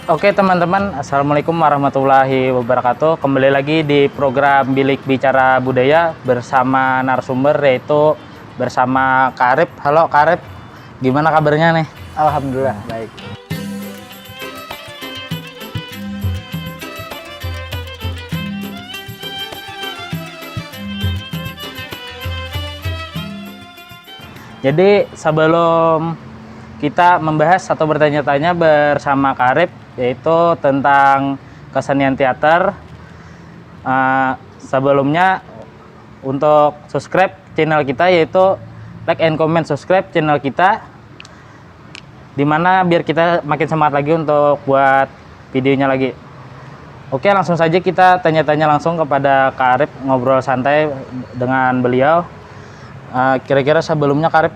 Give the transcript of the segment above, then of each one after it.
Oke teman-teman, Assalamualaikum warahmatullahi wabarakatuh. Kembali lagi di program Bilik Bicara Budaya bersama narasumber, yaitu bersama Kak Arif. Halo Kak Arif, gimana kabarnya nih? Alhamdulillah baik. Jadi sebelum kita membahas atau bertanya-tanya bersama Kak Arif, yaitu tentang kesenian teater, sebelumnya untuk subscribe channel kita, yaitu like and comment subscribe channel kita, dimana biar kita makin semangat lagi untuk buat videonya lagi. Oke, langsung saja kita tanya-tanya langsung kepada Kak Arif, ngobrol santai dengan beliau. Kira-kira sebelumnya Kak Arif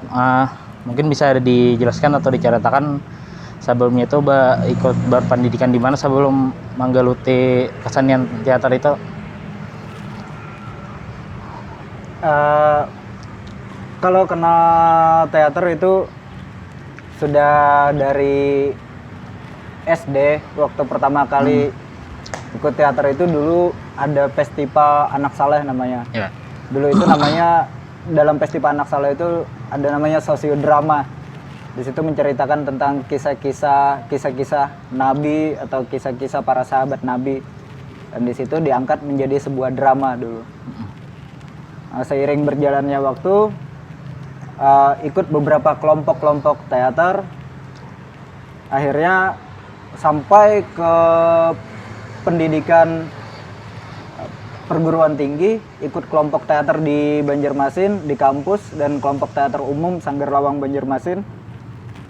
mungkin bisa dijelaskan atau diceritakan sebelumnya itu ikut berpendidikan di mana sebelum menggeluti kesenian teater itu? Kalau kenal teater itu sudah dari SD. Waktu pertama kali ikut teater itu dulu ada festival Anak Saleh namanya. Ya. Dulu itu namanya dalam festival Anak Saleh itu ada namanya sosiodrama. Di situ menceritakan tentang kisah-kisah Nabi atau kisah-kisah para sahabat Nabi. Dan di situ diangkat menjadi sebuah drama dulu. Seiring berjalannya waktu, ikut beberapa kelompok-kelompok teater. Akhirnya sampai ke pendidikan perguruan tinggi, ikut kelompok teater di Banjarmasin, di kampus, dan kelompok teater umum Sanggar Lawang Banjarmasin.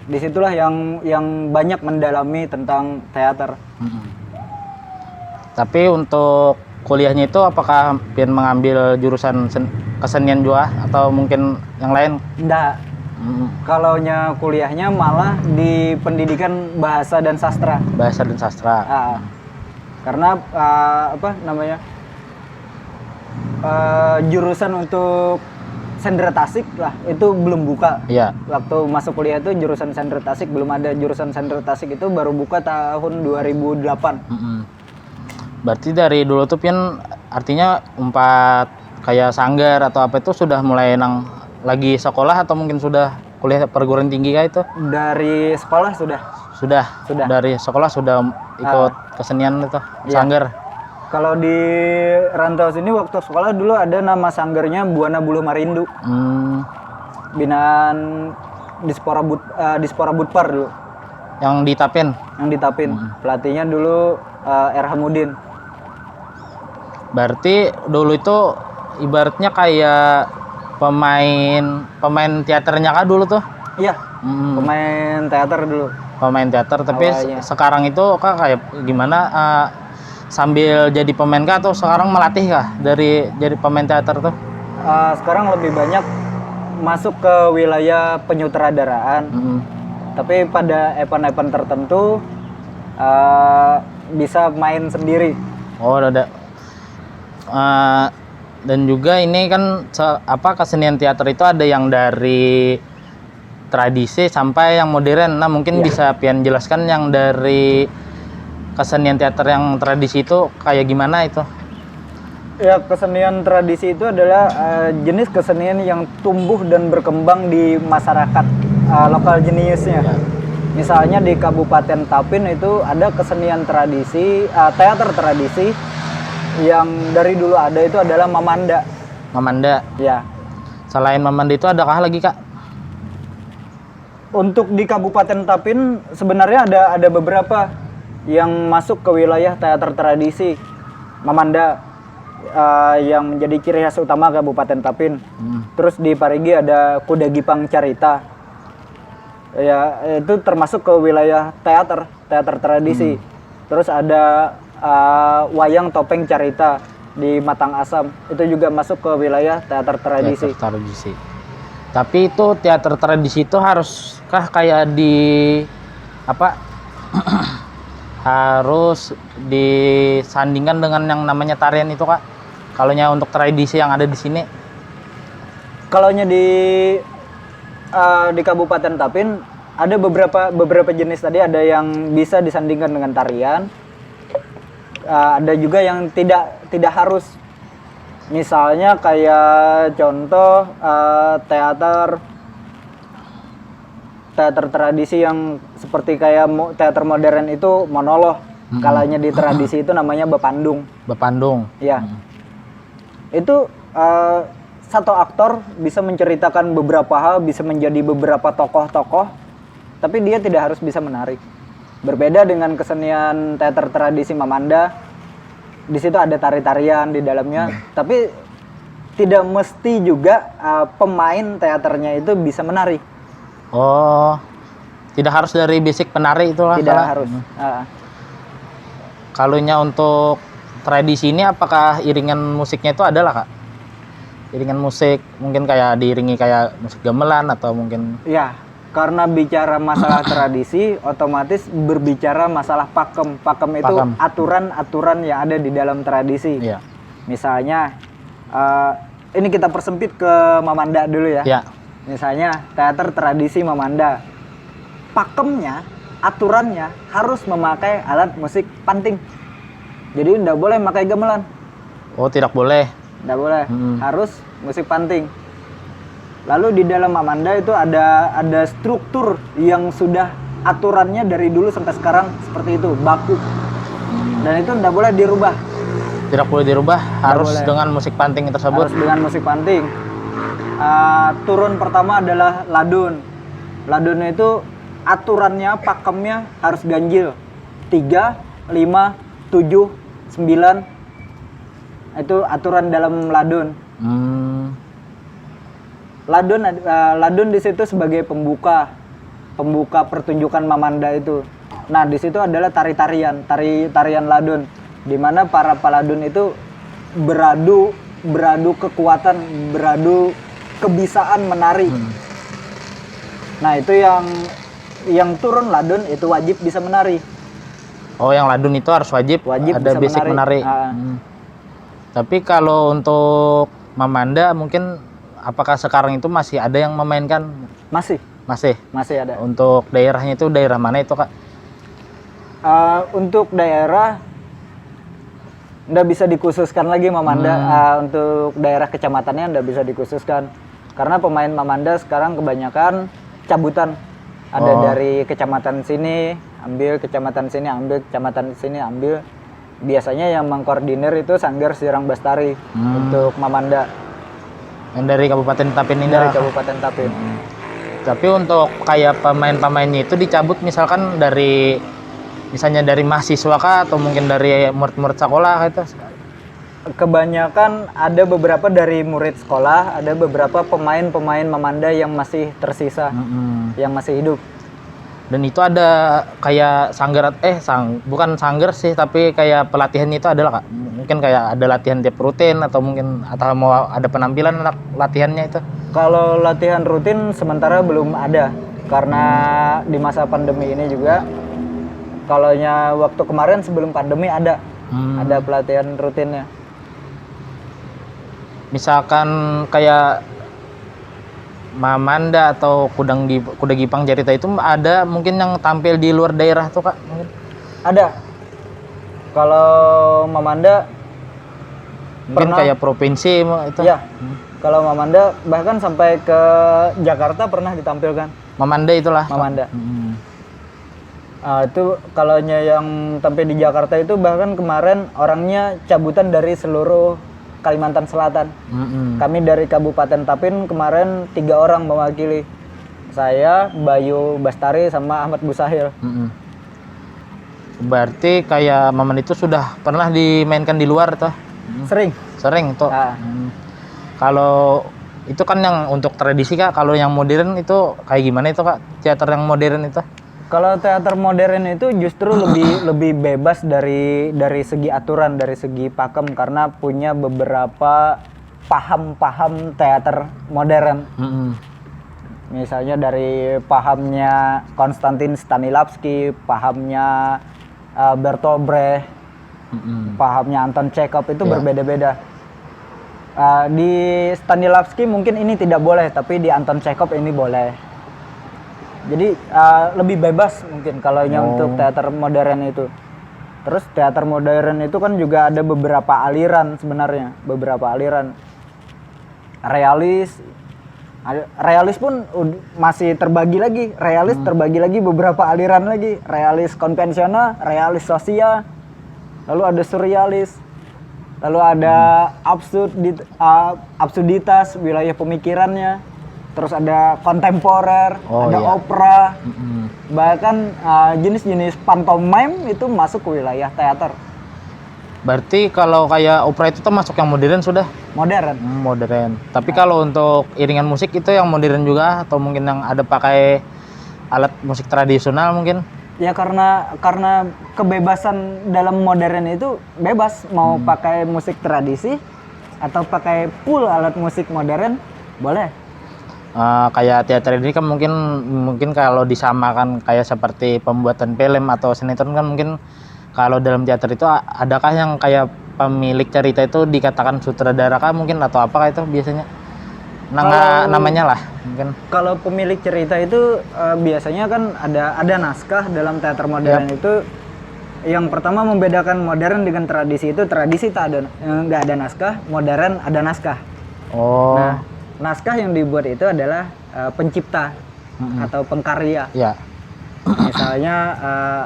Disitulah yang banyak mendalami tentang teater. Tapi untuk kuliahnya itu apakah pengen mengambil jurusan kesenian juga atau mungkin yang lain? Enggak. Kalaunya kuliahnya malah di pendidikan bahasa dan sastra. Bahasa dan sastra. Karena jurusan untuk sendera tasik lah itu belum buka. Iya. Waktu masuk kuliah itu jurusan sendera tasik belum ada. Jurusan sendera tasik itu baru buka tahun 2008. Berarti dari dulu tuh Pian artinya kayak sanggar atau apa itu sudah mulai lagi sekolah atau mungkin sudah kuliah perguruan tinggi kah itu? Dari sekolah sudah. Sudah. Dari sekolah sudah ikut kesenian itu, sanggar. Kalau di rantau sini waktu sekolah dulu ada nama sanggarnya Buana Buluh Marindu. Binaan Dispora Budpar dulu. Yang ditapin? Yang ditapin. Pelatihnya dulu R. Hamudin. Berarti dulu itu ibaratnya kayak pemain teaternya kah dulu tuh? Iya, pemain teater dulu. Pemain teater, tapi sekarang itu kah kayak gimana? Sambil jadi pemain kah atau sekarang melatih kah dari jadi pemain teater tuh? Sekarang lebih banyak masuk ke wilayah penyutradaraan. Tapi pada event-event tertentu bisa main sendiri. Oh, ada. Dan juga ini kan kesenian teater itu ada yang dari tradisi sampai yang modern. Nah, mungkin bisa Pian jelaskan yang dari kesenian teater yang tradisi itu kayak gimana itu? Ya, kesenian tradisi itu adalah jenis kesenian yang tumbuh dan berkembang di masyarakat lokal jeniusnya. Misalnya di Kabupaten Tapin itu ada kesenian tradisi, teater tradisi yang dari dulu ada itu adalah Mamanda. Mamanda? Ya. Selain Mamanda itu adakah lagi, Kak? Untuk di Kabupaten Tapin sebenarnya ada beberapa yang masuk ke wilayah teater tradisi. Mamanda yang menjadi ciri khas utama Kabupaten Tapin. Terus di Parigi ada Kuda Gipang Carita. Ya, itu termasuk ke wilayah teater tradisi. Terus ada wayang topeng Carita di Matang Asam. Itu juga masuk ke wilayah teater tradisi. Teater tradisi. Tapi itu teater tradisi itu haruskah kayak harus disandingkan dengan yang namanya tarian itu, Kak? Kalaunya untuk tradisi yang ada di sini? Kalaunya di Kabupaten Tapin ada beberapa jenis tadi, ada yang bisa disandingkan dengan tarian, ada juga yang tidak harus. Misalnya kayak contoh teater tradisi yang seperti kayak teater modern itu monolog. Kalanya di tradisi itu namanya bepandung. Bepandung. Ya. Itu satu aktor bisa menceritakan beberapa hal, bisa menjadi beberapa tokoh-tokoh, tapi dia tidak harus bisa menari. Berbeda dengan kesenian teater tradisi Mamanda, di situ ada tari-tarian di dalamnya, tapi tidak mesti juga pemain teaternya itu bisa menari. Oh, tidak harus dari basic penari itulah. Tidak harus. Kalaunya untuk tradisi ini, apakah iringan musiknya itu adalah Kak? Iringan musik mungkin kayak diiringi kayak musik gamelan atau mungkin? Ya, karena bicara masalah tradisi, otomatis berbicara masalah pakem. Pakem itu aturan-aturan yang ada di dalam tradisi. Iya. Misalnya, ini kita persempit ke Mamanda dulu ya. Ya. Misalnya teater tradisi Mamanda, pakemnya, aturannya harus memakai alat musik panting. Jadi tidak boleh memakai gamelan. Oh, tidak boleh. Tidak boleh, harus musik panting. Lalu di dalam Mamanda itu ada struktur yang sudah aturannya dari dulu sampai sekarang seperti itu, baku. Dan itu tidak boleh dirubah. Tidak boleh dirubah, harus boleh. dengan musik panting tersebut. Harus dengan musik panting. Turun pertama adalah ladun. Ladun itu aturannya, pakemnya harus ganjil. 3, 5, 7, 9. Itu aturan dalam ladun. Ladun di situ sebagai pembuka pertunjukan Mamanda itu. Nah, di situ adalah tarian ladun, di mana para peladun itu beradu kekuatan, beradu kebisaan menari. Nah, itu yang turun ladun itu wajib bisa menari. Oh, yang ladun itu harus wajib ada bisa basic menari. Tapi kalau untuk Mamanda mungkin apakah sekarang itu masih ada yang memainkan? Masih ada. Untuk daerahnya itu daerah mana itu Kak? Untuk daerah nggak bisa dikhususkan lagi Mamanda. Untuk daerah kecamatannya nggak bisa dikhususkan karena pemain Mamanda sekarang kebanyakan cabutan. Ada dari kecamatan sini ambil, kecamatan sini ambil, kecamatan sini ambil. Biasanya yang mengkoordinir itu Sanggar Sirang Bestari untuk Mamanda. Yang dari Kabupaten Tapin ini? Dari Kabupaten Tapin. Tapi untuk kayak pemain-pemainnya itu dicabut misalkan misalnya dari mahasiswa kah atau mungkin dari murid-murid sekolah gitu? Kebanyakan ada beberapa dari murid sekolah, ada beberapa pemain-pemain Mamanda yang masih tersisa, yang masih hidup. Dan itu ada kayak bukan sanggar sih, tapi kayak pelatihannya itu adalah Kak? Mungkin kayak ada latihan tiap rutin atau mungkin mau ada penampilan latihannya itu? Kalau latihan rutin sementara belum ada karena di masa pandemi ini juga. Kalaunya waktu kemarin sebelum pandemi ada pelatihan rutinnya. Misalkan kayak Mamanda atau Kuda Gipang Jarita itu ada mungkin yang tampil di luar daerah tuh Kak? Mungkin ada. Kalau Mamanda mungkin kayak provinsi itu. Ya. Kalau Mamanda bahkan sampai ke Jakarta pernah ditampilkan. Mamanda itulah. Mamanda. Itu kalaunya yang tampil di Jakarta itu bahkan kemarin orangnya cabutan dari seluruh Kalimantan Selatan. Kami dari Kabupaten Tapin kemarin 3 orang mewakili. Saya, Bayu Bastari, sama Ahmad Busahil. Berarti kayak Maman itu sudah pernah dimainkan di luar tuh? Sering tuh. Kalau itu kan yang untuk tradisi Kak, kalau yang modern itu kayak gimana itu Kak? Teater yang modern itu? Kalau teater modern itu justru lebih bebas dari segi aturan, dari segi pakem karena punya beberapa paham teater modern. Misalnya dari pahamnya Konstantin Stanislavski, pahamnya Bertolt Brecht, pahamnya Anton Chekhov itu berbeda-beda. Di Stanislavski mungkin ini tidak boleh, tapi di Anton Chekhov ini boleh. Jadi lebih bebas mungkin kalau untuk teater modern itu. Terus teater modern itu kan juga ada beberapa aliran sebenarnya, beberapa aliran. Realis pun masih terbagi lagi. Realis terbagi lagi beberapa aliran lagi. Realis konvensional, realis sosial. Lalu ada surrealis. Lalu ada absurditas wilayah pemikirannya. Terus ada kontemporer, ada opera. Bahkan jenis-jenis pantomime itu masuk ke wilayah teater. Berarti kalau kayak opera itu termasuk yang modern sudah? Modern. Modern. Tapi kalau untuk iringan musik itu yang modern juga atau mungkin yang ada pakai alat musik tradisional mungkin? Ya karena kebebasan dalam modern itu bebas mau pakai musik tradisi atau pakai full alat musik modern boleh. Kayak teater ini kan mungkin kalau disamakan kayak seperti pembuatan film atau sinetron kan mungkin kalau dalam teater itu adakah yang kayak pemilik cerita itu dikatakan sutradara kah mungkin atau apakah itu biasanya? Namanya lah mungkin. Kalau pemilik cerita itu biasanya kan ada naskah dalam teater modern itu. Yang pertama membedakan modern dengan tradisi itu tradisi nggak ada naskah, modern ada naskah. Oh. Nah, naskah yang dibuat itu adalah pencipta atau pengkarya. Ya. Misalnya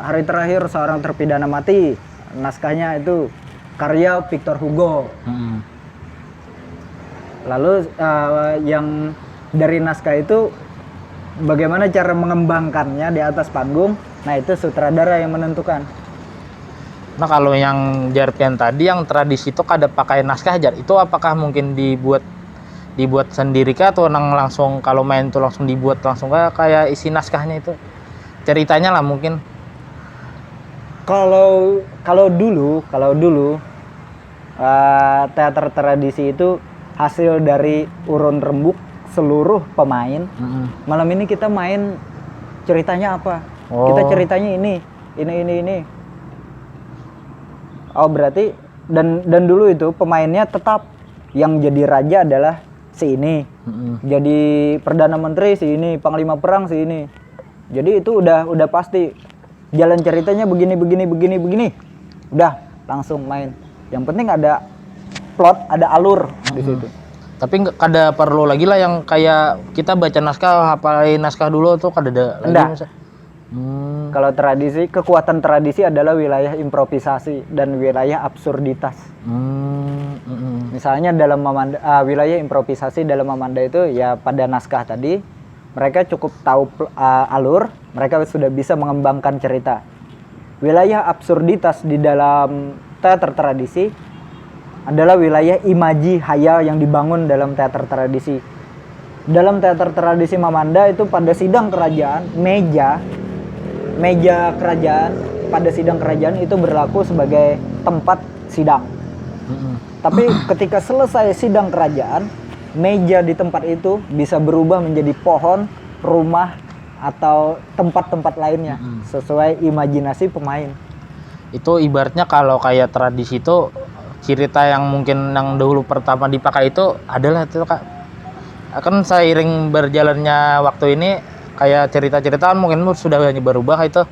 hari terakhir seorang terpidana mati, naskahnya itu karya Victor Hugo. Lalu yang dari naskah itu bagaimana cara mengembangkannya di atas panggung, nah itu sutradara yang menentukan. Nah kalau yang Jarpian tadi yang tradisi itu kada pakai naskah Jar, itu apakah mungkin dibuat sendiri kah atau langsung kalau main itu langsung dibuat langsung kayak isi naskahnya itu ceritanya lah mungkin. Kalau dulu teater tradisi itu hasil dari urun rembuk seluruh pemain. Malam ini kita main ceritanya apa? Kita ceritanya ini. Oh berarti dan dulu itu pemainnya tetap yang jadi raja adalah si ini. Jadi perdana menteri si ini, panglima perang si ini. Jadi itu udah pasti jalan ceritanya begini. Udah langsung main. Yang penting ada plot, ada alur di situ. Tapi nggak ada perlu lagi lah yang kayak kita baca naskah, hafalin naskah dulu tuh kada ada lagi. Kalau tradisi, kekuatan tradisi adalah wilayah improvisasi dan wilayah absurditas. Misalnya dalam wilayah improvisasi dalam Mamanda itu ya pada naskah tadi mereka cukup tahu alur, mereka sudah bisa mengembangkan cerita. Wilayah absurditas di dalam teater tradisi adalah wilayah imaji hayal yang dibangun dalam teater tradisi. Dalam teater tradisi Mamanda itu pada sidang kerajaan, meja kerajaan pada sidang kerajaan itu berlaku sebagai tempat sidang. Tapi ketika selesai sidang kerajaan, meja di tempat itu bisa berubah menjadi pohon, rumah, atau tempat-tempat lainnya sesuai imajinasi pemain. Itu ibaratnya kalau kayak tradisi itu cerita yang mungkin yang dahulu pertama dipakai itu adalah itu Kak. Kan seiring berjalannya waktu ini kayak cerita-cerita mungkin sudah banyak berubah itu.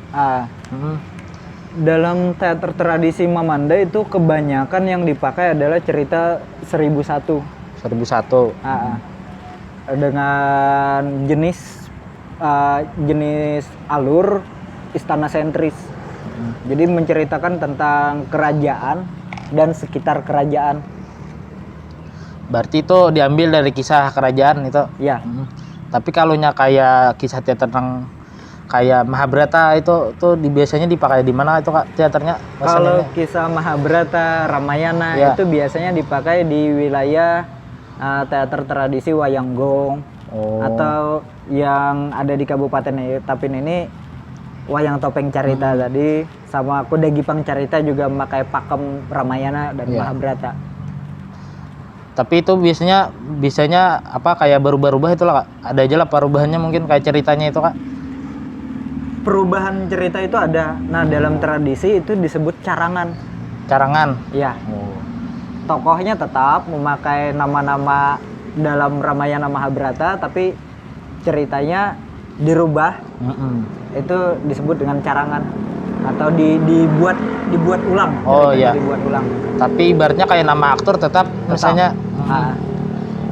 Dalam teater tradisi Mamanda itu kebanyakan yang dipakai adalah cerita 1001. Dengan jenis alur istana sentris. Jadi menceritakan tentang kerajaan dan sekitar kerajaan. Berarti itu diambil dari kisah kerajaan itu? Ya. Tapi kalau kayak kisah teater tentang kayak Mahabharata itu biasanya dipakai di mana itu Kak teaternya? Kalau kisah Mahabharata, Ramayana itu biasanya dipakai di wilayah teater tradisi Wayanggong. Atau yang ada di Kabupaten Tapin ini Wayang Topeng Carita tadi, sama Kuda Gipang Carita juga memakai pakem Ramayana dan Mahabharata. Tapi itu biasanya apa kayak berubah-ubah itu lah Kak? Ada aja lah perubahannya mungkin kayak ceritanya itu Kak? Perubahan cerita itu ada. Nah dalam tradisi itu disebut carangan. Carangan? Iya. Tokohnya tetap memakai nama-nama dalam Ramayana Mahabharata, tapi ceritanya dirubah, itu disebut dengan carangan atau dibuat ulang. Oh iya. Dibuat ulang. Tapi ibaratnya kayak nama aktor tetap. Misalnya.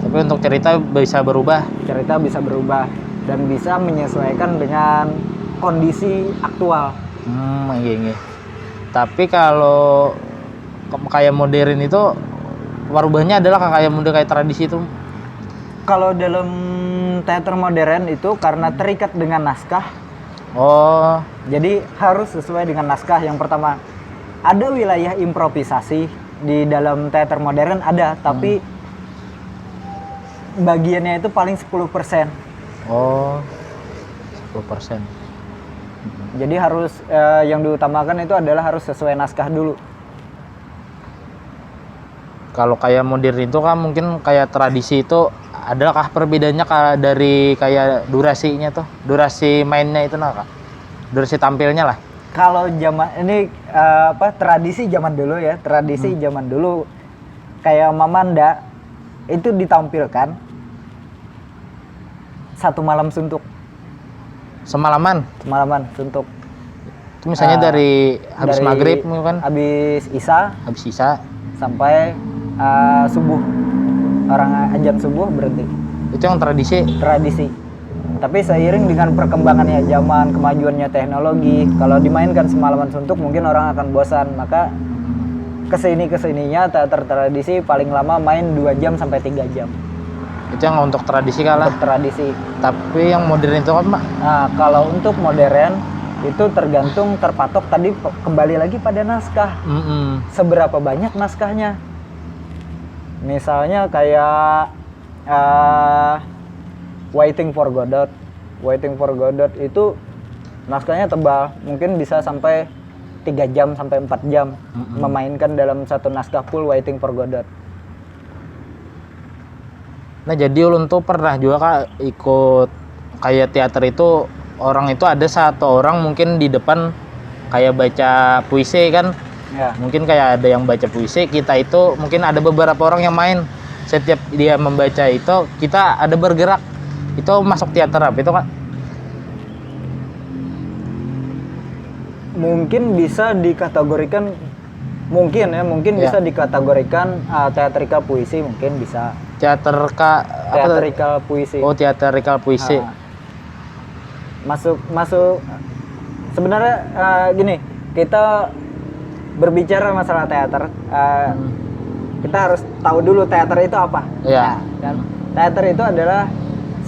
Tapi untuk cerita bisa berubah. Cerita bisa berubah dan bisa menyesuaikan dengan kondisi aktual. Iya. Tapi kalau kayak modern itu warubahnya adalah kayak model kayak tradisi itu. Kalau dalam teater modern itu karena terikat dengan naskah. Oh. Jadi harus sesuai dengan naskah. Yang pertama, ada wilayah improvisasi di dalam teater modern ada, tapi bagiannya itu paling 10%. Oh. 10%. Jadi harus yang diutamakan itu adalah harus sesuai naskah dulu. Kalau kayak modern itu kan mungkin kayak tradisi itu adakah perbedaannya dari kayak durasinya tuh? Durasi mainnya itu Kak? Durasi tampilnya lah. Kalau zaman ini tradisi zaman dulu ya, tradisi zaman dulu kayak Mamanda itu ditampilkan 1 malam suntuk. Semalaman Suntuk. itu misalnya dari habis maghrib kan, habis isya sampai subuh, orang azan subuh berhenti. Itu yang tradisi. Tapi seiring dengan perkembangannya zaman, kemajuannya teknologi, kalau dimainkan semalaman suntuk mungkin orang akan bosan, maka kesininya teater tradisi paling lama main 2 jam sampai 3 jam. Itu yang untuk tradisi kalah. Untuk tradisi. Tapi yang modern itu kan Pak? Nah, kalau untuk modern itu terpatok tadi kembali lagi pada naskah. Seberapa banyak naskahnya? Misalnya kayak Waiting for Godot. Waiting for Godot itu naskahnya tebal, mungkin bisa sampai 3 jam sampai 4 jam memainkan dalam satu naskah full Waiting for Godot. Nah jadi ulun tuh pernah juga Kak ikut kayak teater itu, orang itu ada 1 orang mungkin di depan kayak baca puisi kan ya. Mungkin kayak ada yang baca puisi, kita itu mungkin ada beberapa orang yang main. Setiap dia membaca itu kita ada bergerak, itu masuk teater apa itu Kak? Mungkin bisa dikategorikan bisa dikategorikan teatrikal puisi, mungkin bisa. Teatrikal puisi. Oh, teatrikal puisi. Masuk sebenarnya gini, kita berbicara masalah teater, kita harus tahu dulu teater itu apa. Iya. Kan? Teater itu adalah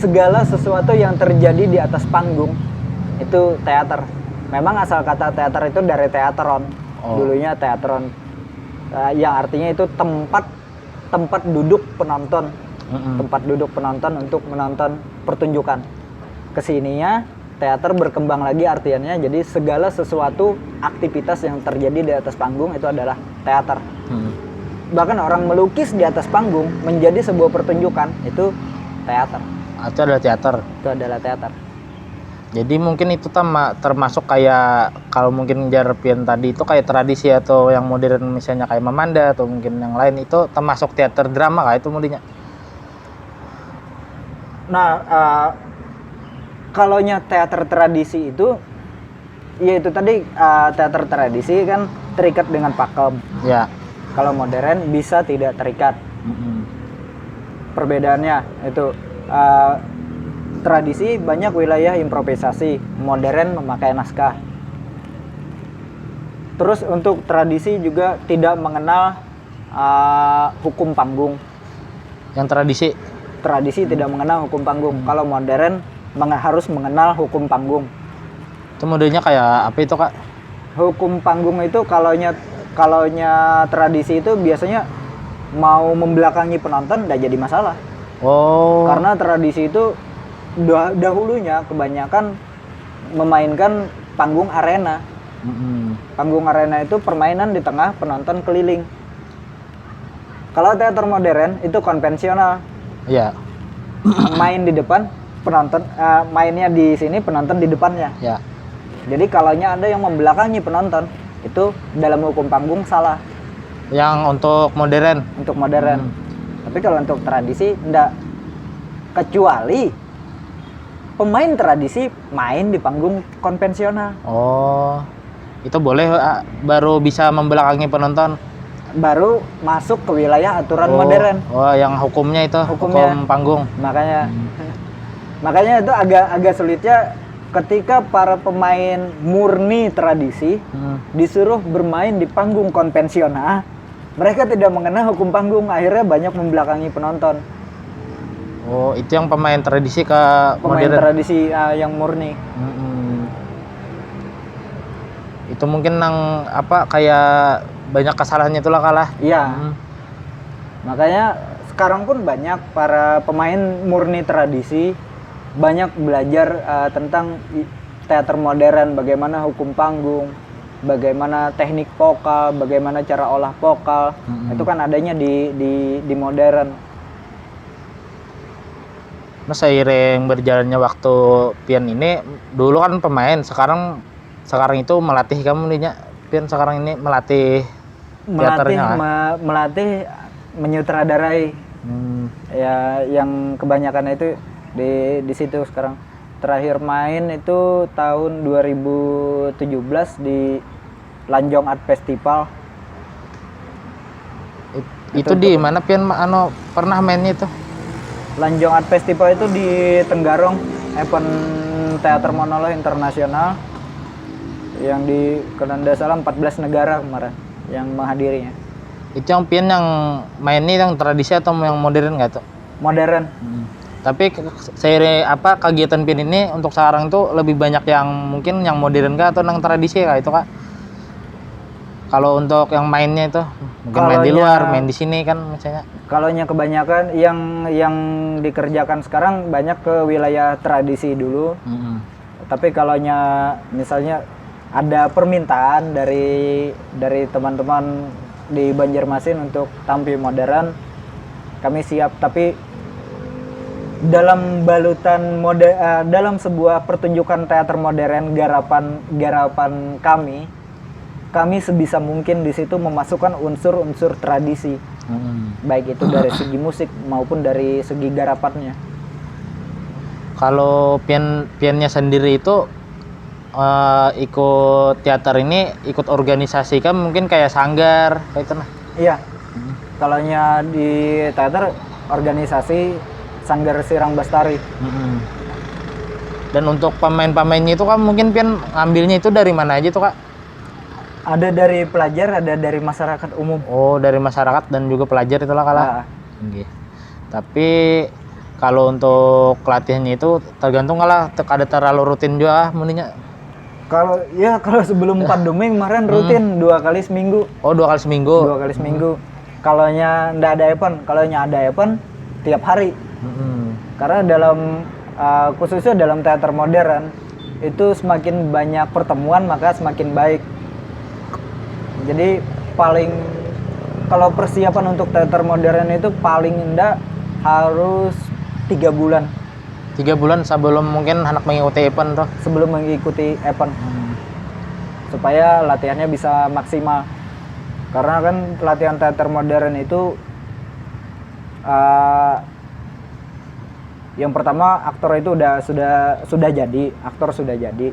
segala sesuatu yang terjadi di atas panggung, itu teater. Memang asal kata teater itu dari teateron. Dulunya teateron, yang artinya itu tempat duduk penonton. Tempat duduk penonton untuk menonton pertunjukan. Kesininya teater berkembang lagi artiannya jadi segala sesuatu aktivitas yang terjadi di atas panggung itu adalah teater. Bahkan orang melukis di atas panggung menjadi sebuah pertunjukan, itu teater. Itu adalah teater. Itu adalah teater. Jadi mungkin itu termasuk kayak kalau mungkin Jarpian tadi itu kayak tradisi atau yang modern misalnya kayak Mamanda atau mungkin yang lain itu termasuk teater drama kah itu mudinya? Nah, kalaunya teater tradisi itu, ya itu tadi teater tradisi kan terikat dengan pakem. Ya. Kalau modern bisa tidak terikat. Perbedaannya itu tradisi banyak wilayah improvisasi, modern memakai naskah. Terus untuk tradisi juga tidak mengenal hukum panggung. Yang tradisi? Tradisi tidak mengenal hukum panggung. Kalau modern harus mengenal hukum panggung. Itu modelnya kayak apa itu Kak? Hukum panggung itu kalaunya tradisi itu biasanya mau membelakangi penonton tidak jadi masalah. Oh. Karena tradisi itu dahulunya kebanyakan memainkan panggung arena. Panggung arena itu permainan di tengah, penonton keliling. Kalau teater modern itu konvensional. Iya. Main di depan, penonton mainnya di sini, penonton di depannya. Ya. Jadi kalaunya ada yang membelakangi penonton, itu dalam hukum panggung salah. Yang untuk modern? Untuk modern. Tapi kalau untuk tradisi enggak. Kecuali pemain tradisi main di panggung konvensional. Oh, itu boleh baru bisa membelakangi penonton. Baru masuk ke wilayah aturan Oh, modern. oh, yang hukumnya itu Hukumnya. hukum panggung. Makanya itu agak sulitnya ketika para pemain murni tradisi disuruh bermain di panggung konvensional, mereka tidak mengenal hukum panggung, akhirnya banyak membelakangi penonton. Oh, itu yang pemain tradisi ke Pemain modern. tradisi yang murni. Itu mungkin yang apa kayak banyak kesalahannya itulah kalah. Iya. Makanya sekarang pun banyak para pemain murni tradisi banyak belajar tentang teater modern, bagaimana hukum panggung, bagaimana teknik vokal, bagaimana cara olah vokal. Itu kan adanya di modern. Nah, seiring berjalannya waktu Pian ini, dulu kan pemain, sekarang itu melatih kamu nih, Pian sekarang ini melatih teaternya lah. Melatih menyutradarai. Ya, yang kebanyakan itu di situ sekarang. Terakhir main itu tahun 2017 di Lanjong Art Festival. Itu di mana Pian pernah mainnya itu? Lanjong Art Festival itu di Tenggarong, event teater monolog internasional yang di kalau tidak salah 14 negara kemarin yang menghadirinya. Itu yang Pian yang mainnya yang tradisi atau yang modern nggak tuh? Modern. Tapi kegiatan Pian ini untuk sekarang tuh lebih banyak yang mungkin yang modern kah atau yang tradisi kah itu, Kak? Kalau untuk yang mainnya itu mungkin main di luar, main di sini kan misalnya. Kalaunya kebanyakan yang dikerjakan sekarang banyak ke wilayah tradisi dulu. Tapi kalaunya misalnya ada permintaan dari teman-teman di Banjarmasin untuk tampil modern, kami siap. Tapi dalam balutan dalam sebuah pertunjukan teater modern garapan kami sebisa mungkin di situ memasukkan unsur-unsur tradisi, baik itu dari segi musik maupun dari segi garapannya. Kalau piannya sendiri itu ikut teater ini, ikut organisasi kan mungkin kayak sanggar kayak itu nah. Iya. Kalaunya di teater organisasi Sanggar Sirang Bestari. Dan untuk pemain-pemainnya itu kan mungkin Pian ngambilnya itu dari mana aja tuh, Kak? Ada dari pelajar, ada dari masyarakat umum. Oh, dari masyarakat dan juga pelajar itulah kalah. Tapi kalau untuk latihannya itu tergantung kalah ada terlalu rutin juga mendingnya. Kalau sebelum pandemi kemarin rutin 2 kali seminggu. Oh, 2 kali seminggu. 2 kali seminggu. Kalaunya ndak ada event, kalaunya ada event tiap hari. Karena khususnya dalam teater modern itu semakin banyak pertemuan maka semakin baik. Jadi kalau persiapan untuk teater modern itu paling enggak harus 3 bulan. 3 bulan sebelum mungkin anak mengikuti event tuh. Sebelum mengikuti event. Supaya latihannya bisa maksimal. Karena kan latihan teater modern itu yang pertama aktor itu sudah jadi, aktor sudah jadi.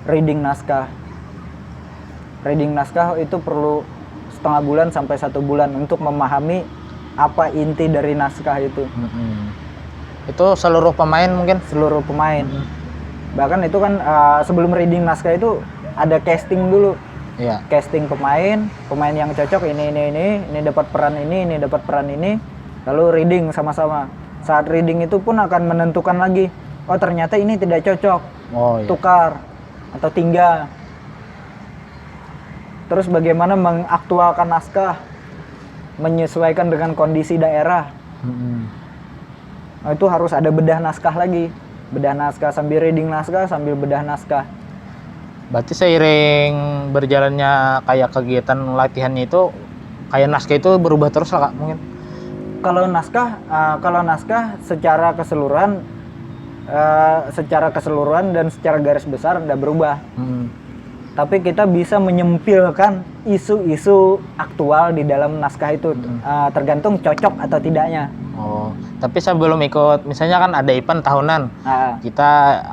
Reading naskah itu perlu setengah bulan sampai 1 bulan untuk memahami apa inti dari naskah itu. Itu seluruh pemain mungkin? Seluruh pemain. Bahkan itu kan sebelum reading naskah itu ada casting dulu. Iya. Casting pemain yang cocok ini dapat peran ini dapat peran ini, lalu reading sama-sama. Saat reading itu pun akan menentukan lagi, oh ternyata ini tidak cocok, tukar atau tinggal. Terus bagaimana mengaktualkan naskah, menyesuaikan dengan kondisi daerah. Nah, itu harus ada bedah naskah lagi, sambil reading naskah sambil bedah naskah. Berarti seiring berjalannya kayak kegiatan latihannya itu, kayak naskah itu berubah terus lah, Kak, mungkin? Kalau naskah secara keseluruhan dan secara garis besar tidak berubah. tapi kita bisa menyempilkan isu-isu aktual di dalam naskah itu. Tergantung cocok atau tidaknya. Oh, tapi sebelum ikut, misalnya kan ada event tahunan, Nah, kita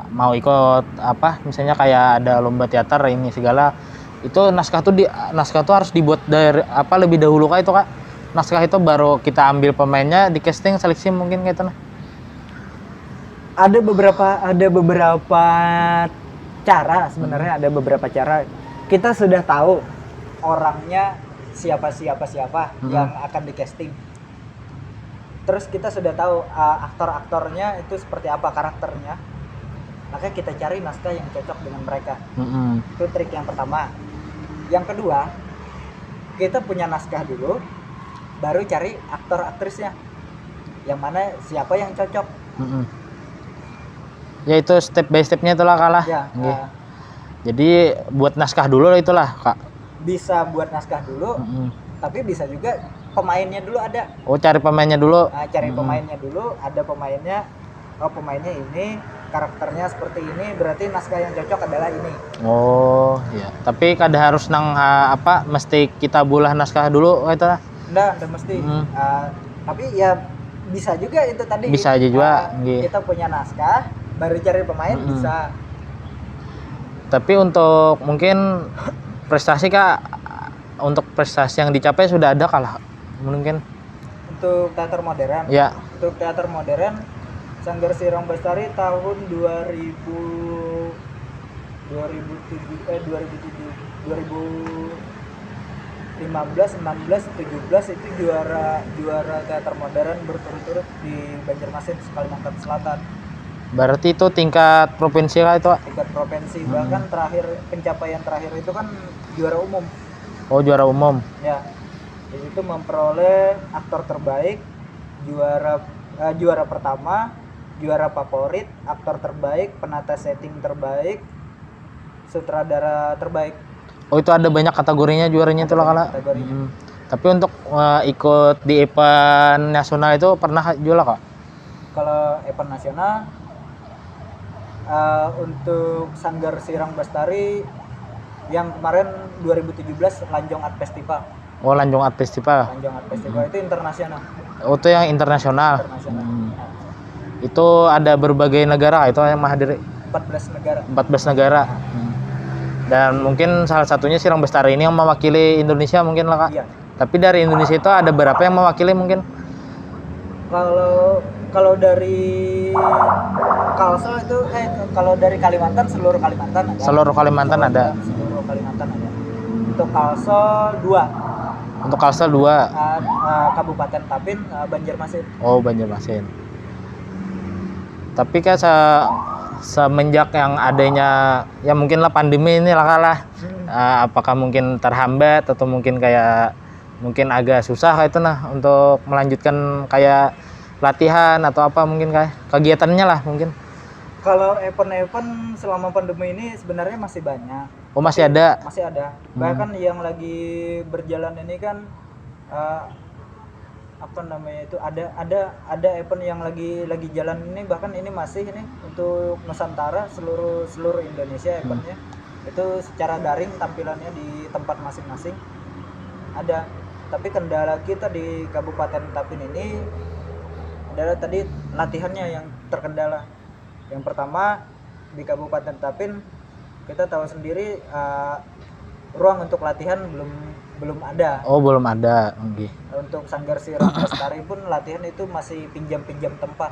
mau ikut apa, misalnya kayak ada lomba teater ini segala, itu naskah tuh harus dibuat dari apa lebih dahulu kah itu kak? Naskah itu baru kita ambil pemainnya, di casting, seleksi mungkin kayak itu nah. ada beberapa cara sebenarnya, ada beberapa cara. Kita sudah tahu orangnya siapa yang akan di casting. Terus kita sudah tahu aktor-aktornya itu seperti apa karakternya. Maka kita cari naskah yang cocok dengan mereka. Itu trik yang pertama. Yang kedua, kita punya naskah dulu, baru cari aktor-aktrisnya. Yang mana siapa yang cocok. Ya itu step by stepnya itulah kalah. Ya, jadi buat naskah dulu itulah kak. bisa buat naskah dulu, tapi bisa juga pemainnya dulu ada. Oh, cari pemainnya dulu. Nah, cari pemainnya dulu, ada pemainnya. Oh, pemainnya ini, karakternya seperti ini, berarti naskah yang cocok adalah ini. Oh, iya. Tapi kada harus nang apa mesti kita bulah naskah dulu itu lah. Enggak mesti. Tapi ya bisa juga itu tadi. Bisa aja juga. Kita punya naskah, baru cari pemain bisa. Tapi untuk mungkin prestasi kak, untuk prestasi yang dicapai sudah ada kalah mungkin. Untuk teater modern. Ya. Untuk teater modern, Sanggar Sirang Bestari tahun 2015 16 17 itu juara teater modern berturut-turut di Banjarmasin, Kalimantan Selatan. Berarti itu tingkat provinsi kah itu kak? Tingkat provinsi. Bahkan pencapaian terakhir itu kan juara umum. Oh, juara umum. Ya. Di situ memperoleh aktor terbaik, juara pertama, juara favorit, aktor terbaik, penata setting terbaik, sutradara terbaik. Oh, itu ada banyak kategorinya juaranya itu lah kala. Kategorinya. Tapi untuk ikut di event nasional itu pernah juga kak? Kalau event nasional, untuk Sanggar Sirang Bestari yang kemarin 2017 Lanjong Art Festival. Oh, Lanjong Art Festival. Lanjong Art Festival itu internasional. Oh, itu yang internasional. Itu ada berbagai negara itu yang menghadiri. 14 negara. 14 negara. Dan mungkin salah satunya Sirang Bestari ini yang mewakili Indonesia mungkin lah kak. Iya. Tapi dari Indonesia itu ada berapa yang mewakili mungkin? Kalau dari Kalsel itu kalau dari Kalimantan seluruh Kalimantan ada. Seluruh Kalimantan ada. Seluruh Kalimantan ada. Untuk Kalsel 2. Untuk Kalsel 2. Kabupaten Tapin, Banjarmasin. Oh, Banjarmasin. Tapi kan semenjak yang adanya ya mungkin lah pandemi ini lah kalah. Apakah mungkin terhambat atau mungkin kayak mungkin agak susah kayak itu nah untuk melanjutkan kayak latihan atau apa mungkin kayak kegiatannya lah mungkin. Kalau event-event selama pandemi ini sebenarnya masih banyak. Oh, masih ada. Masih ada. Bahkan yang lagi berjalan ini kan apa namanya itu ada event yang lagi jalan ini, bahkan ini masih ini untuk Nusantara seluruh Indonesia eventnya. Itu secara daring tampilannya di tempat masing-masing ada. Tapi kendala kita di Kabupaten Tapin ini adalah tadi latihannya yang terkendala. Yang pertama, di Kabupaten Tapin kita tahu sendiri ruang untuk latihan belum ada. Oh, belum ada. Untuk Sanggar Sirang Bestari pun latihan itu masih pinjam tempat.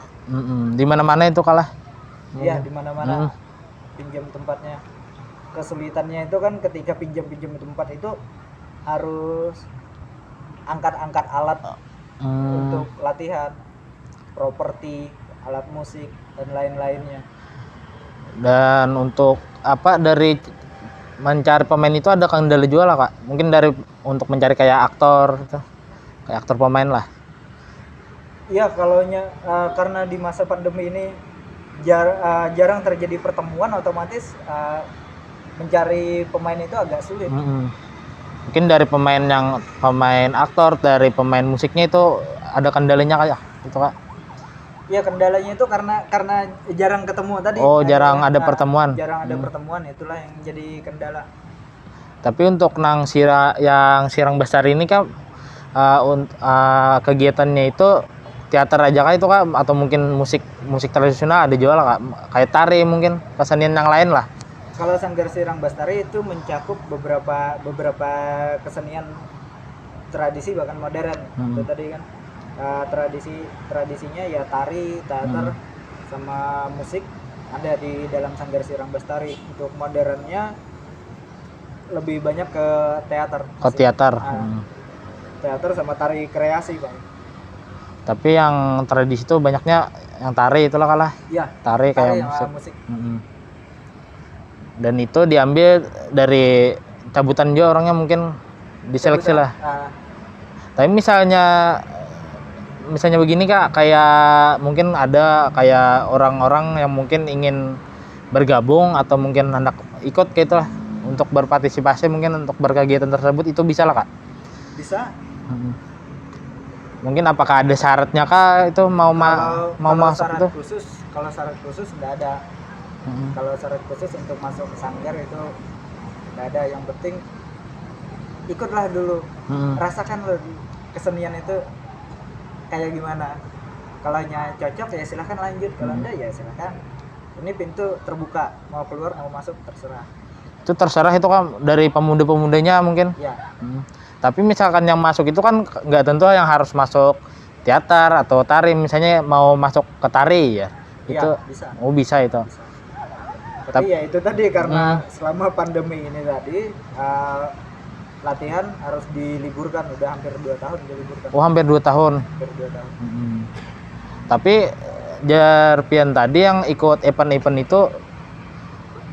Di mana-mana itu kalah. Iya, di mana-mana pinjam tempatnya. Kesulitannya itu kan ketika pinjam tempat itu harus angkat alat untuk latihan, properti, alat musik dan lain-lainnya. Dan untuk apa dari mencari pemain itu ada kendala juga lah kak? Mungkin dari untuk mencari kayak aktor, gitu. Kayak aktor pemain lah. Iya, karena di masa pandemi ini jarang terjadi pertemuan, otomatis mencari pemain itu agak sulit. Mungkin dari pemain aktor, dari pemain musiknya itu ada kendalanya kayak gitu kak? Iya, kendalanya itu karena jarang ketemu tadi. Oh, jarang ada pertemuan. Jarang ada pertemuan, itulah yang jadi kendala. Tapi untuk yang Sirang Bestari ini kan kegiatannya itu teater aja kah itu kak, atau mungkin musik tradisional ada juga lah kak, kayak tari mungkin kesenian yang lain lah. Kalau Sanggar Sirang Bestari itu mencakup beberapa kesenian tradisi bahkan modern. Itu tadi kan tradisinya ya tari, teater, sama musik ada di dalam Sanggar Sirang Bestari. Untuk modernnya lebih banyak ke teater. Ke teater. Teater sama tari kreasi bang. Tapi yang tradisi itu banyaknya yang tari itulah kalah. Iya. Tari kayak musik. Dan itu diambil dari cabutan juga orangnya, mungkin diseleksi lah. Tapi misalnya begini kak, kayak mungkin ada kayak orang-orang yang mungkin ingin bergabung atau mungkin hendak ikut kayak itulah untuk berpartisipasi mungkin untuk berkegiatan tersebut, itu bisa lah kak? Bisa. Mungkin apakah ada syaratnya kak itu mau masuk itu? Kalau syarat khusus nggak ada. Kalau syarat khusus untuk masuk ke sanggar itu nggak ada. Yang penting ikutlah dulu, rasakan loh kesenian itu kayak gimana. Kalau cocok ya silahkan lanjut, kalau enggak ya silahkan. Ini pintu terbuka, mau keluar mau masuk terserah. Itu terserah itu kan dari pemuda-pemudanya mungkin. Ya. Tapi misalkan yang masuk itu kan nggak tentu yang harus masuk teater atau tari, misalnya mau masuk ke tari ya, itu bisa. Oh bisa itu. Bisa. Tapi ya itu tadi karena selama pandemi ini tadi latihan harus diliburkan, udah hampir 2 tahun diliburkan. Oh hampir 2 tahun. Hampir 2 tahun. Tapi Jarpian tadi yang ikut event-event itu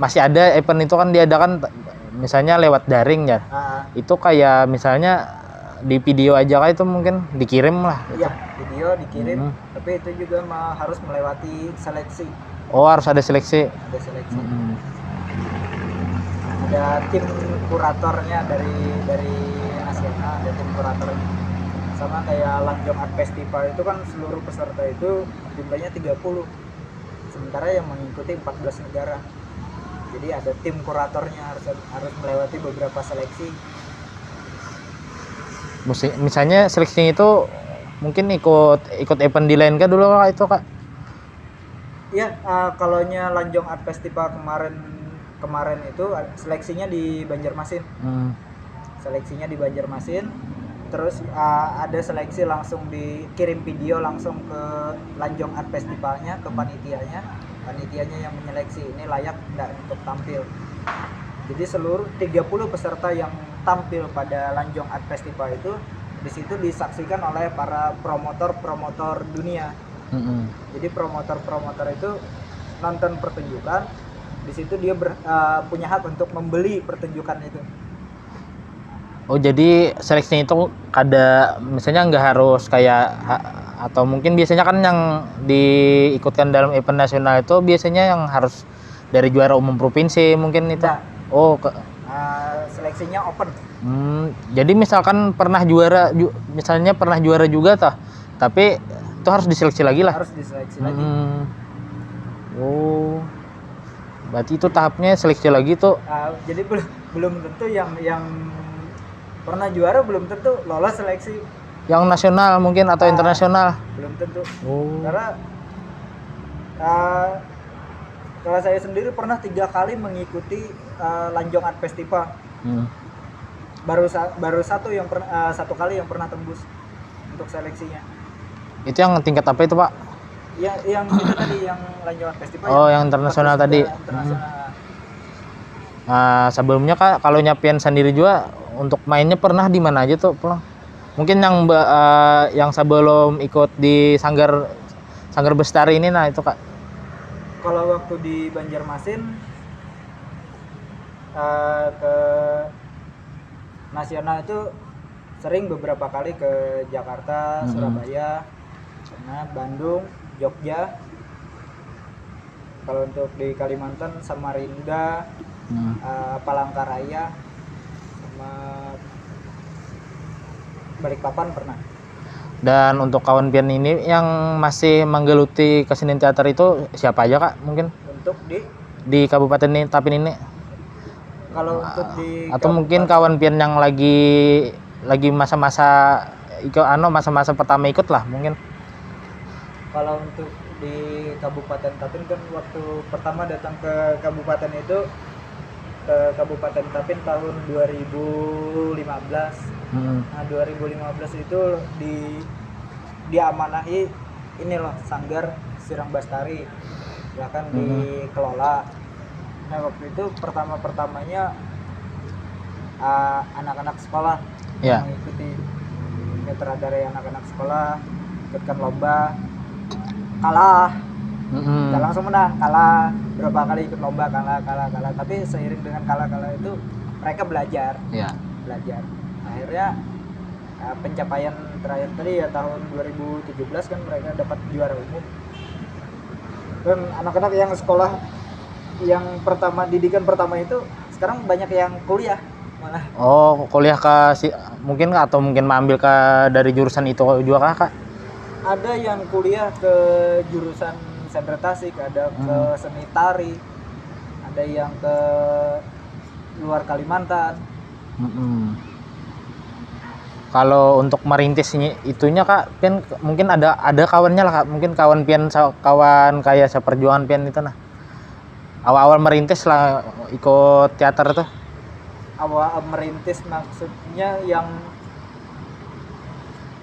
masih ada event itu kan diadakan misalnya lewat daring ya. Itu kayak misalnya di video aja kah itu mungkin dikirim lah. Iya, video dikirim, tapi itu juga harus melewati seleksi. Oh harus ada seleksi. Ada seleksi. Ada tim kuratornya dari nasional, ada tim kuratornya. Sama kayak Lanjong Art Festival itu kan seluruh peserta itu jumlahnya 30. Sementara yang mengikuti 14 negara. Jadi ada tim kuratornya, harus melewati beberapa seleksi. Misalnya seleksinya itu mungkin ikut event di lain kah dulu kak itu kak? Iya, kalau Lanjong Art Festival kemarin itu seleksinya di Banjarmasin. Seleksinya di Banjarmasin. Terus ada seleksi langsung dikirim video langsung ke Lanjong Art Festivalnya, ke panitianya yang menyeleksi ini layak enggak untuk tampil. Jadi seluruh 30 peserta yang tampil pada Lanjong Art Festival itu di situ disaksikan oleh para promotor dunia. Jadi promotor itu nonton pertunjukan, di situ dia punya hak untuk membeli pertunjukan itu. Oh jadi seleksinya itu ada misalnya nggak harus kayak atau mungkin biasanya kan yang diikutkan dalam event nasional itu biasanya yang harus dari juara umum provinsi mungkin itu. Nah, seleksinya open. Jadi misalkan pernah juara juga toh, tapi itu harus diseleksi lagi lah. Harus diseleksi lagi. Oh, berarti itu tahapnya seleksi lagi tuh. Jadi belum tentu yang pernah juara belum tentu lolos seleksi. Yang nasional mungkin atau internasional? Belum tentu. Oh. Karena kalau saya sendiri pernah 3 kali mengikuti Lanjong Art Festival. Baru satu kali yang pernah tembus untuk seleksinya. Itu yang tingkat apa itu pak? Ya, yang itu tadi yang Lanjong Art Festival. Oh, yang internasional tadi. Nah, sebelumnya kak kalau nyapian sendiri juga untuk mainnya pernah di mana aja tuh pulang? Mungkin yang sebelum ikut di Sanggar Bestari ini, nah itu kak. Kalau waktu di Banjarmasin ke nasional itu sering beberapa kali ke Jakarta, Surabaya, Bandung, Jogja. Kalau untuk di Kalimantan, Samarinda, Palangkaraya, sama Balikpapan pernah. Dan untuk kawan pian ini yang masih menggeluti kesenian teater itu siapa aja kak mungkin? Untuk di Kabupaten Tapin ini? Kalau untuk di atau mungkin kawan pian yang lagi masa-masa masa-masa pertama ikut lah mungkin. kalau untuk di Kabupaten Tapin kan waktu pertama datang ke kabupaten itu ke Kabupaten Tapin tahun 2015. Nah, 2015 itu diamanahi ini loh Sanggar Sirang Bastari ya kan dikelola. Nah, waktu itu pertamanya anak-anak sekolah Ya. mengikuti metradarai anak-anak sekolah ikutkan lomba, kalah. Nggak langsung menang, kalah berapa kali ikut lomba, kalah, tapi seiring dengan kalah itu mereka belajar. Akhirnya pencapaian terakhir tadi ya tahun 2017 kan mereka dapat juara umum. Dan anak-anak yang sekolah yang didikan pertama itu sekarang banyak yang kuliah malah. Oh, kuliah mungkin atau mungkin mengambil dari jurusan itu juga Kak? Ada yang kuliah ke jurusan sendera tasik, ada ke seni tari, ada yang ke luar Kalimantan. Kalau untuk merintis itunya Kak, pian mungkin ada kawannya lah Kak, mungkin kawan pian kawan kayak seperjuangan pian itu nah. Awal-awal merintis lah ikut teater tuh. Awal merintis maksudnya yang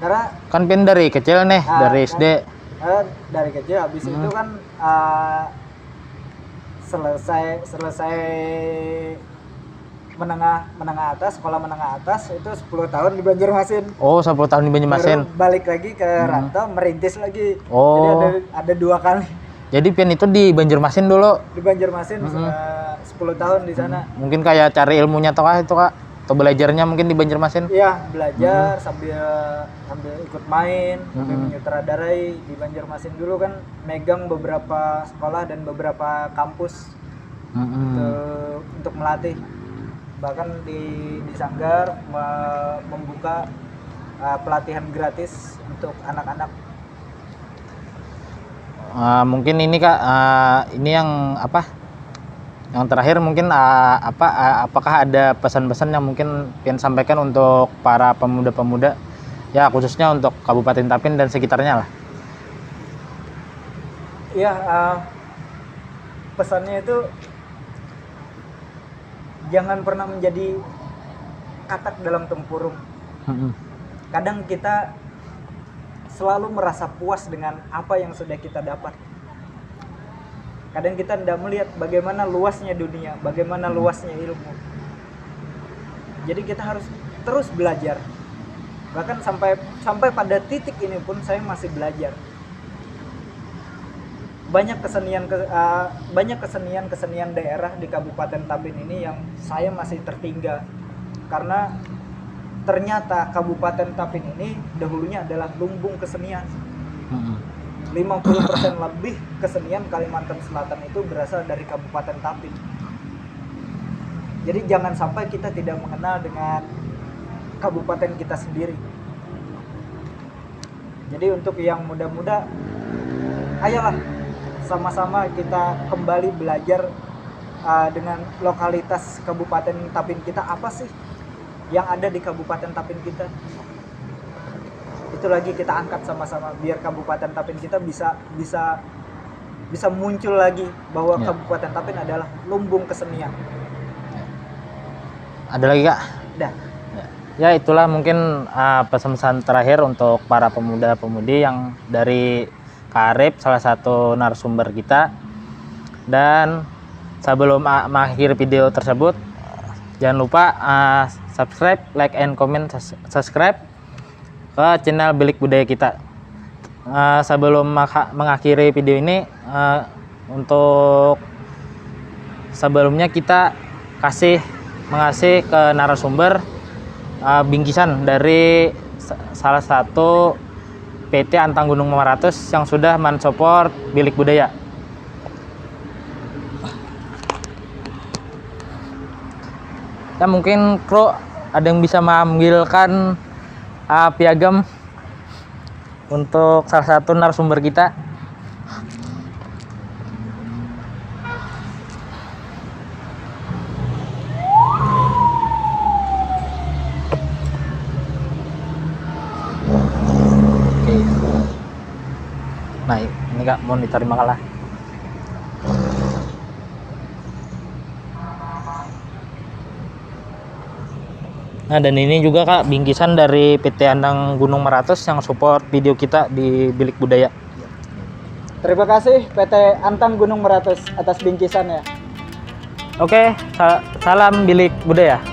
karena Kan pian dari kecil nih, dari SD. Dari kecil habis itu kan selesai menengah atas, sekolah menengah atas itu 10 tahun di Banjarmasin. Oh, 10 tahun di Banjarmasin. Baru balik lagi ke rantau merintis lagi. Oh. Jadi ada 2 kali. Jadi pian itu di Banjarmasin dulu. Di Banjarmasin 10 tahun di sana. Mungkin kayak cari ilmunya toh Kak itu Kak. Atau belajarnya mungkin di Banjarmasin. Iya, belajar sambil ikut main, sambil menyutradarai di Banjarmasin dulu kan megang beberapa sekolah dan beberapa kampus untuk melatih. Bahkan di Sanggar membuka pelatihan gratis untuk anak-anak. Mungkin ini Kak, ini yang yang terakhir mungkin apakah ada pesan-pesan yang mungkin pengen sampaikan untuk para pemuda-pemuda ya khususnya untuk Kabupaten Tapin dan sekitarnya lah. Iya, pesannya itu jangan pernah menjadi katak dalam tempurung. Kadang kita selalu merasa puas dengan apa yang sudah kita dapat. Kadang kita tidak melihat bagaimana luasnya dunia, bagaimana luasnya ilmu. Jadi kita harus terus belajar. Bahkan sampai pada titik ini pun saya masih belajar. Banyak kesenian daerah di Kabupaten Tapin ini yang saya masih tertinggal. Karena ternyata Kabupaten Tapin ini dahulunya adalah lumbung kesenian. 50% lebih kesenian Kalimantan Selatan itu berasal dari Kabupaten Tapin. Jadi jangan sampai kita tidak mengenal dengan kabupaten kita sendiri. Jadi untuk yang muda-muda, ayolah sama-sama kita kembali belajar dengan lokalitas Kabupaten Tapin kita, apa sih yang ada di Kabupaten Tapin kita. Itu lagi kita angkat sama-sama biar Kabupaten Tapin kita bisa muncul lagi bahwa Kabupaten Tapin adalah lumbung kesenian. Ada lagi Kak? Udah. Ya itulah mungkin pesan-pesan terakhir untuk para pemuda-pemudi yang dari Kak Arif, salah satu narasumber kita. Dan sebelum mengakhiri video tersebut, jangan lupa subscribe, like, and comment, subscribe ke channel Bilik Budaya kita. Sebelum mengakhiri video ini, untuk sebelumnya kita mengasih ke narasumber bingkisan dari salah satu PT Antang Gunung 500 yang sudah mensupport Bilik Budaya. Ya mungkin kru ada yang bisa mengambilkan piagam untuk salah satu narasumber kita. Nah, ini Kak, mohon diterima kalah. Nah, dan ini juga Kak, bingkisan dari PT Andang Gunung Meratus yang support video kita di Bilik Budaya. Terima kasih PT Antang Gunung Meratus atas bingkisannya. Oke, salam Bilik Budaya.